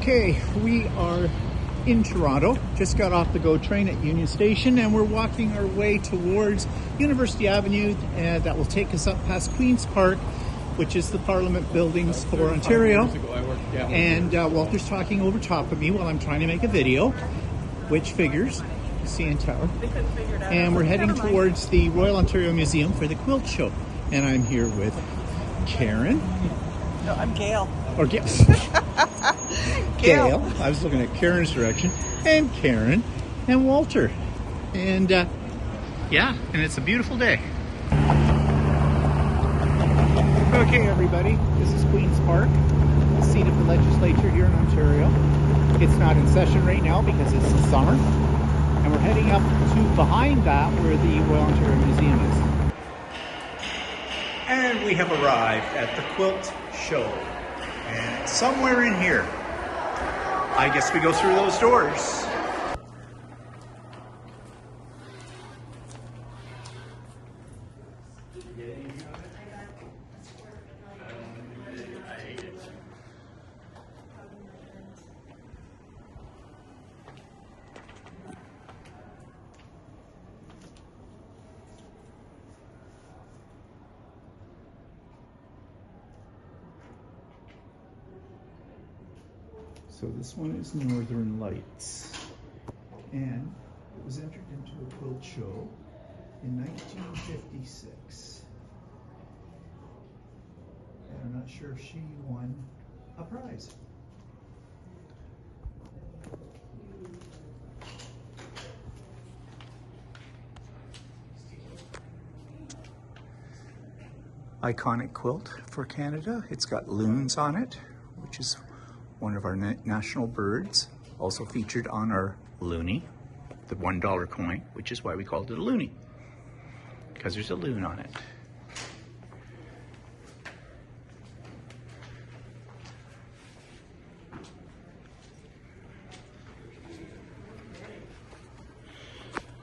Okay, we are in Toronto. Just got off the GO train at Union Station and we're walking our way towards University Avenue that will take us up past Queen's Park, which is the Parliament buildings for Ontario. And Walter's talking over top of me while I'm trying to make a video, which figures, CN Tower. And we're heading towards the Royal Ontario Museum for the Quilt Show. And I'm here with Karen. No, I'm Gail. Or Gail. Gail. I was looking at Karen's direction. And Karen and Walter. And yeah, and it's a beautiful day. Okay, everybody, this is Queen's Park, the seat of the legislature here in Ontario. It's not in session right now because it's the summer. And we're heading up to behind that where the Royal Ontario Museum is. And we have arrived at the Quilt Show. And it's somewhere in here. I guess we go through those doors. So this one is Northern Lights, and it was entered into a quilt show in 1956. And I'm not sure if she won a prize. Iconic quilt for Canada. It's got loons on it, which is one of our national birds, also featured on our loonie, the $1 coin, which is why we called it a loonie, because there's a loon on it.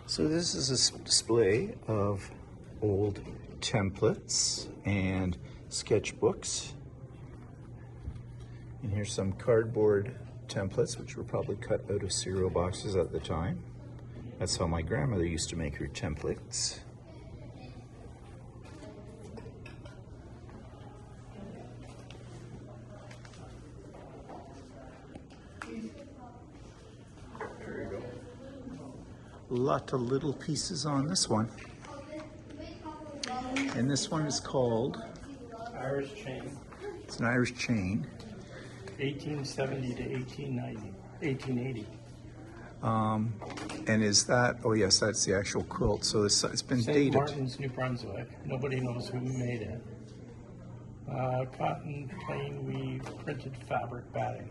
So this is a display of old templates and sketchbooks. And here's some cardboard templates, which were probably cut out of cereal boxes at the time. That's how my grandmother used to make her templates. There you go. A lot of little pieces on this one. And this one is called Irish chain. It's an Irish chain. 1870 to 1880. And is that, oh yes, that's the actual quilt. So it's been St. dated. Martin's, New Brunswick. Nobody knows who made it. Cotton, plain weave, printed fabric batting.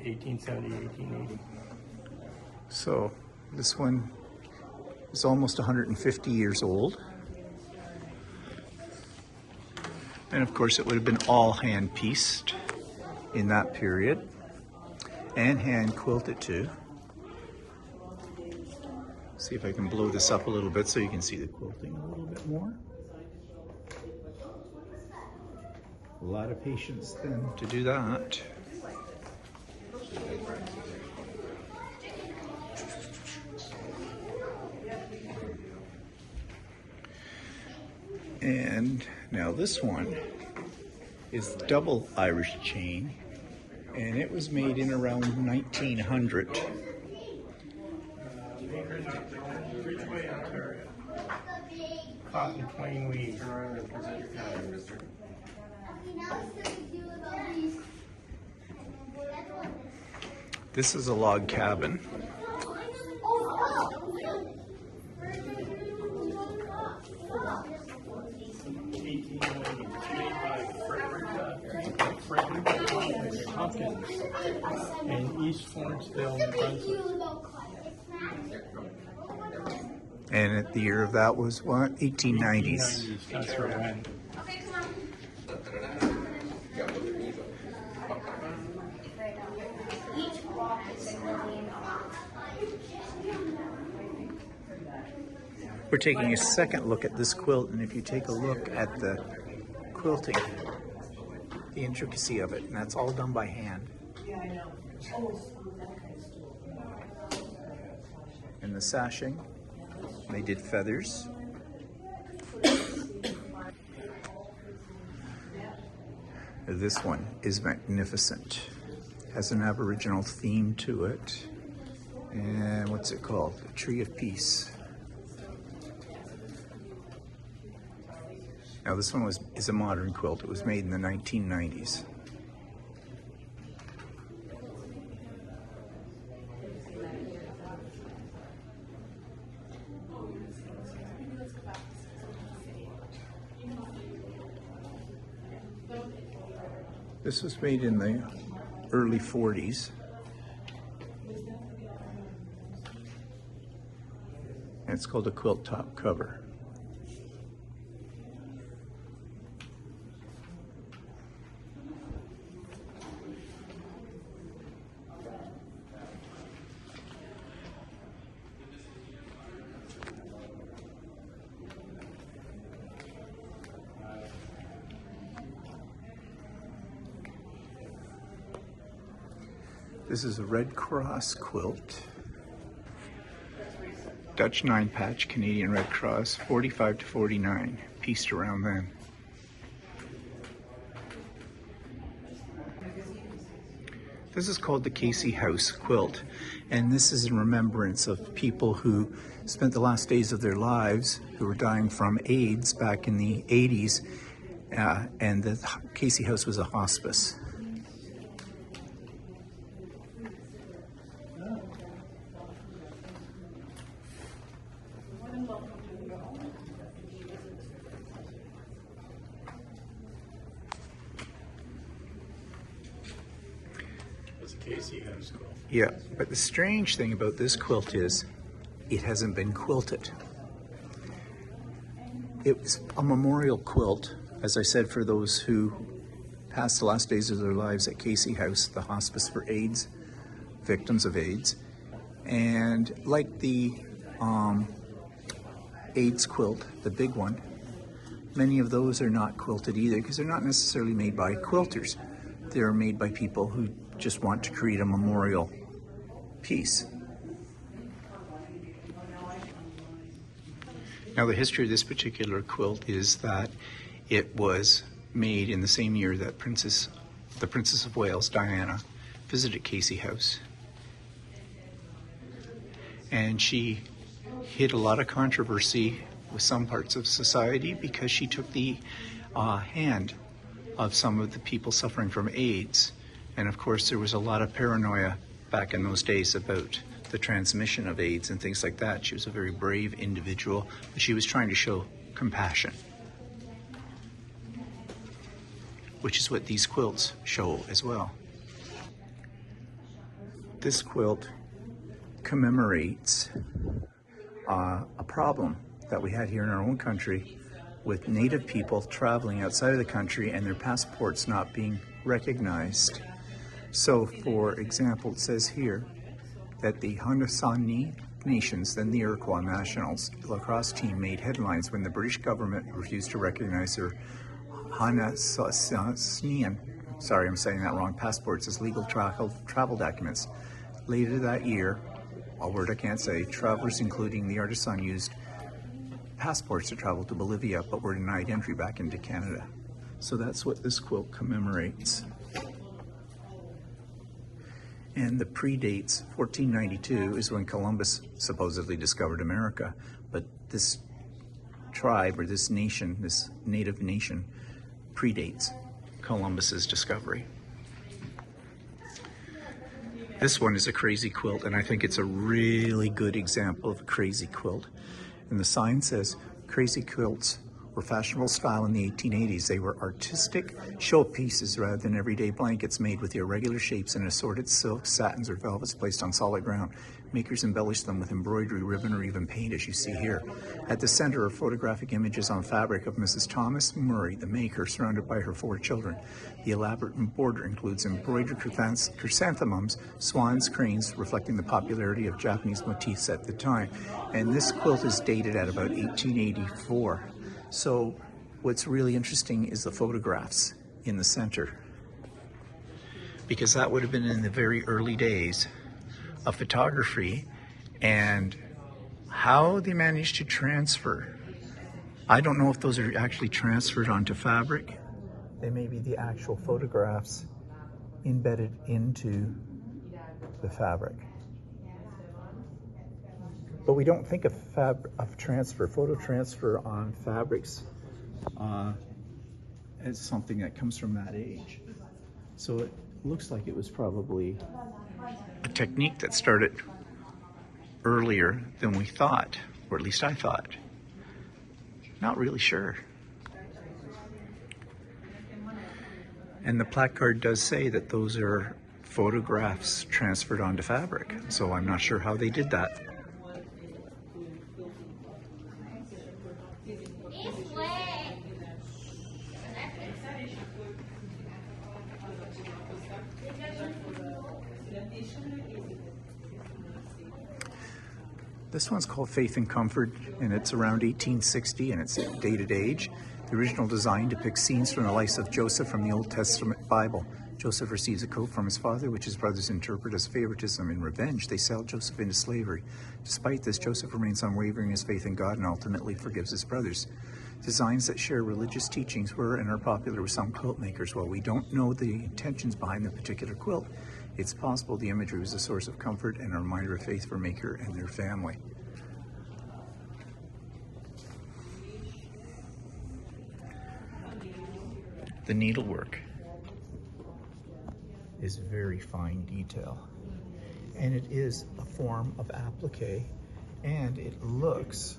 1870, 1880. So this one is almost 150 years old. And of course it would have been all hand pieced in that period, and hand quilted too. See if I can blow this up a little bit so you can see the quilting a little bit more. A lot of patience then to do that. And now this one is double Irish chain, and it was made in around 1900. Ridgeway, Ontario. Cotton, plain weave. This is a log cabin. In East Florenceville, New Brunswick. And the year of that was what? 1890s. 1890s, that's where it went. We're taking a second look at this quilt, and if you take a look at the quilting, the intricacy of it, and that's all done by hand. And the sashing, they did feathers. This one is magnificent. Has an Aboriginal theme to it. And what's it called? A Tree of Peace. Now this one is a modern quilt. It was made in the 1990s. This was made in the early 40s. And it's called a quilt top cover. This is a Red Cross quilt. Dutch 9-patch, Canadian Red Cross, 45 to 49, pieced around then. This is called the Casey House quilt, and this is in remembrance of people who spent the last days of their lives, who were dying from AIDS back in the 80s, and the Casey House was a hospice. Casey House quilt. Yeah, but the strange thing about this quilt is it hasn't been quilted. It was a memorial quilt, as I said, for those who passed the last days of their lives at Casey House, the hospice for AIDS, victims of AIDS. And like the AIDS quilt, the big one, many of those are not quilted either because they're not necessarily made by quilters. They're made by people who just want to create a memorial piece. Now the history of this particular quilt is that it was made in the same year that the Princess of Wales, Diana, visited Casey House. And she hit a lot of controversy with some parts of society because she took the hand of some of the people suffering from AIDS. And of course, there was a lot of paranoia back in those days about the transmission of AIDS and things like that. She was a very brave individual, but she was trying to show compassion, which is what these quilts show as well. This quilt commemorates a problem that we had here in our own country with Native people traveling outside of the country and their passports not being recognized. So, for example, it says here that the Haudenosaunee Nations, then the Iroquois Nationals, lacrosse team made headlines when the British government refused to recognize their Haudenosaunee, sorry I'm saying that wrong, passports as legal travel documents. Later that year, a word I can't say, travelers including the artisan used passports to travel to Bolivia but were denied entry back into Canada. So that's what this quilt commemorates. And the predates 1492 is when Columbus supposedly discovered America, but this tribe or this nation, this native nation, predates Columbus's discovery. This one is a crazy quilt, and I think it's a really good example of a crazy quilt. And the sign says, crazy quilts were fashionable style in the 1880s. They were artistic showpieces rather than everyday blankets made with irregular shapes and assorted silks, satins, or velvets placed on solid ground. Makers embellished them with embroidery, ribbon, or even paint, as you see here. At the center are photographic images on fabric of Mrs. Thomas Murray, the maker, surrounded by her 4 children. The elaborate border includes embroidered chrysanthemums, swans, cranes, reflecting the popularity of Japanese motifs at the time. And this quilt is dated at about 1884. So what's really interesting is the photographs in the center. because that would have been in the very early days of photography, and how they managed to transfer. I don't know if those are actually transferred onto fabric. They may be the actual photographs embedded into the fabric. But we don't think of photo transfer on fabrics as something that comes from that age. So it looks like it was probably a technique that started earlier than we thought, or at least I thought. Not really sure. And the placard does say that those are photographs transferred onto fabric, so I'm not sure how they did that. This one's called Faith and Comfort, and it's around 1860, and it's dated age. The original design depicts scenes from the life of Joseph from the Old Testament Bible. Joseph receives a coat from his father, which his brothers interpret as favoritism. In revenge, they sell Joseph into slavery. Despite this, Joseph remains unwavering in his faith in God and ultimately forgives his brothers. Designs that share religious teachings were and are popular with some quilt makers. While we don't know the intentions behind the particular quilt, it's possible the imagery was a source of comfort and a reminder of faith for maker and their family. The needlework is very fine detail, and it is a form of applique, and it looks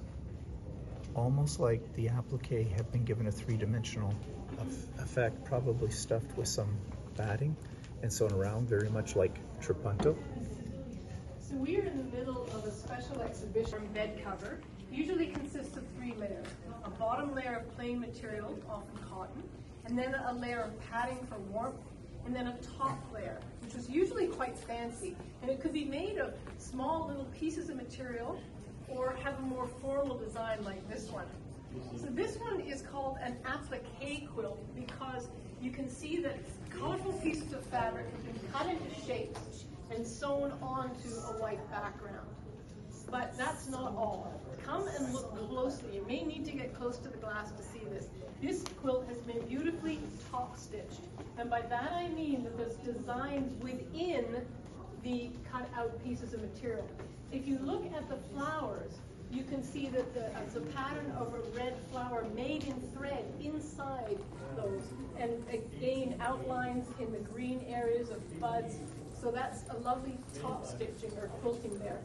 almost like the applique have been given a three-dimensional effect, probably stuffed with some batting and sewn around, very much like trapunto. So we are in the middle of a special exhibition bed cover. It usually consists of 3 layers. A bottom layer of plain material, often cotton, and then a layer of padding for warmth, and then a top layer, which was usually quite fancy. And it could be made of small little pieces of material or have a more formal design like this one. So this one is called an applique quilt because you can see that colorful pieces of fabric have been cut into shapes and sewn onto a white background. But that's not all. Come and look closely. You may need to get close to the glass to see this. This quilt has been beautifully top stitched. And by that I mean that there's designs within the cut out pieces of material. If you look at the flowers, you can see that it's a pattern of a red flower made in thread inside those. And again, outlines in the green areas of buds. So that's a lovely top stitching or quilting there.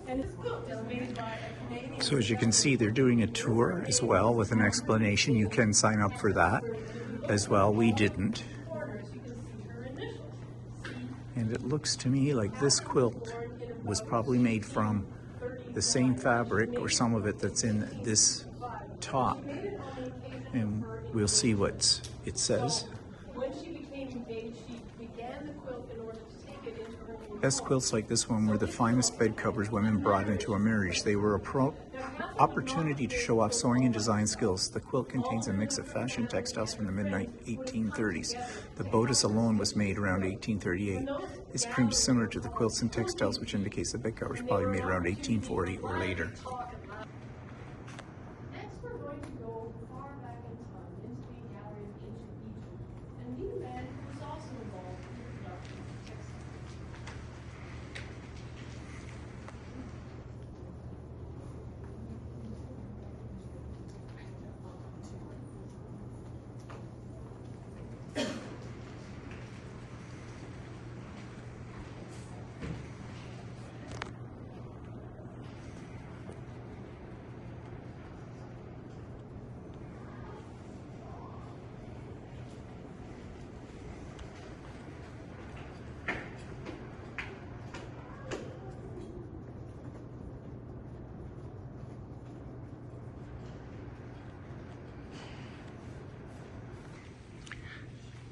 And this quilt is made by a Canadian. So as you can see, they're doing a tour as well with an explanation. You can sign up for that as well. We didn't. And it looks to me like this quilt was probably made from the same fabric or some of it that's in this top. And we'll see what it says. When she became engaged, she began the quilt in order to take it into her new Best quilts like this one were the finest bed covers women brought into a marriage. They were a opportunity to show off sewing and design skills. The quilt contains a mix of fashion textiles from the mid-1830s. The bodice alone was made around 1838. It's pretty similar to the quilts and textiles, which indicates the bed covers probably made around 1840 or later. Next, we're going to go far back in time into the gallery of ancient Egypt and meet a man who was also involved in the production of textiles.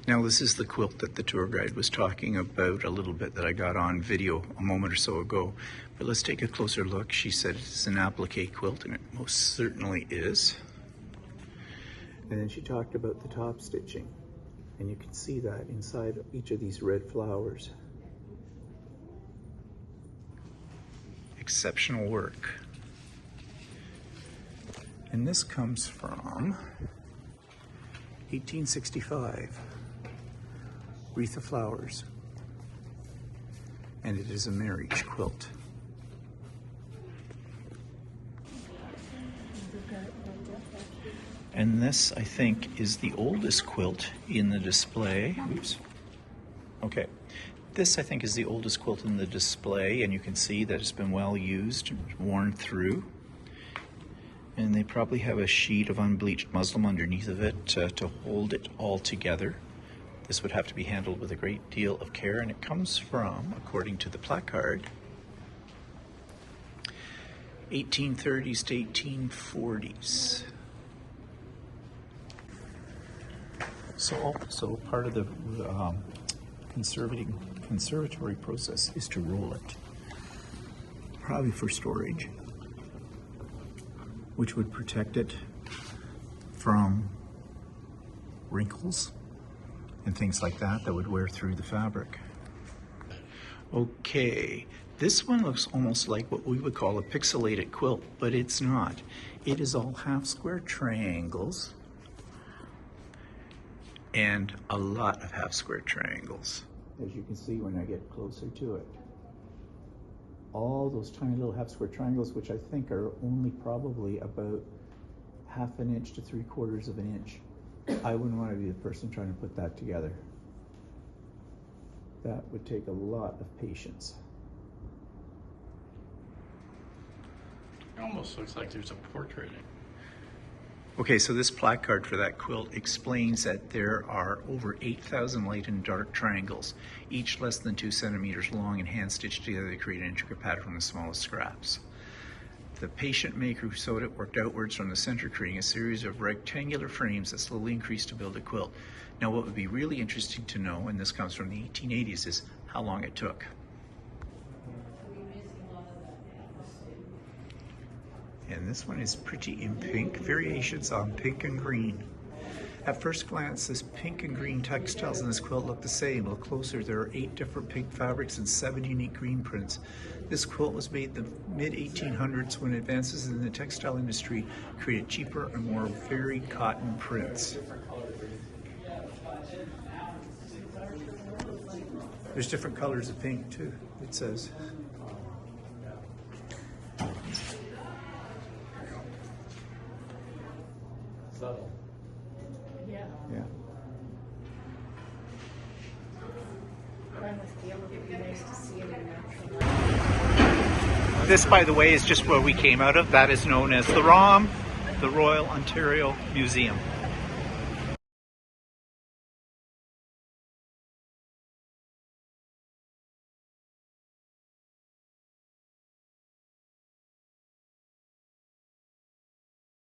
Now this is the quilt that the tour guide was talking about a little bit that I got on video a moment or so ago. But let's take a closer look. She said it's an applique quilt, and it most certainly is. And then she talked about the top stitching. And you can see that inside each of these red flowers. Exceptional work. And this comes from 1865, wreath of flowers. And it is a marriage quilt. And this, I think, is the oldest quilt in the display. Oops. Okay. This, I think, is the oldest quilt in the display, and you can see that it's been well used, worn through. And they probably have a sheet of unbleached muslin underneath of it to hold it all together. This would have to be handled with a great deal of care, and it comes from, according to the placard, 1830s to 1840s. So also part of the conservatory process is to roll it, probably for storage, which would protect it from wrinkles and things like that would wear through the fabric. Okay, this one looks almost like what we would call a pixelated quilt, but it's not. It is all half square triangles and a lot of half square triangles, as you can see when I get closer to it. All those tiny little half square triangles, which I think are only probably about 1/2 inch to 3/4 of an inch. I wouldn't want to be the person trying to put that together. That would take a lot of patience. It almost looks like there's a portrait in it. Okay, so this placard for that quilt explains that there are over 8,000 light and dark triangles, each less than 2 centimeters long and hand stitched together to create an intricate pattern from the smallest scraps. The patient maker who sewed it worked outwards from the center, creating a series of rectangular frames that slowly increased to build a quilt. Now, what would be really interesting to know, and this comes from the 1880s, is how long it took. And this one is pretty in pink, variations on pink and green. At first glance, this pink and green textiles in this quilt look the same. Look closer, there are 8 different pink fabrics and 7 unique green prints. This quilt was made in the mid-1800s when advances in the textile industry created cheaper and more varied cotton prints. There's different colors of pink too, it says. Subtle. Yeah. Yeah. It'd be nice to see it in natural light. This, by the way, is just where we came out of. That is known as the ROM, the Royal Ontario Museum.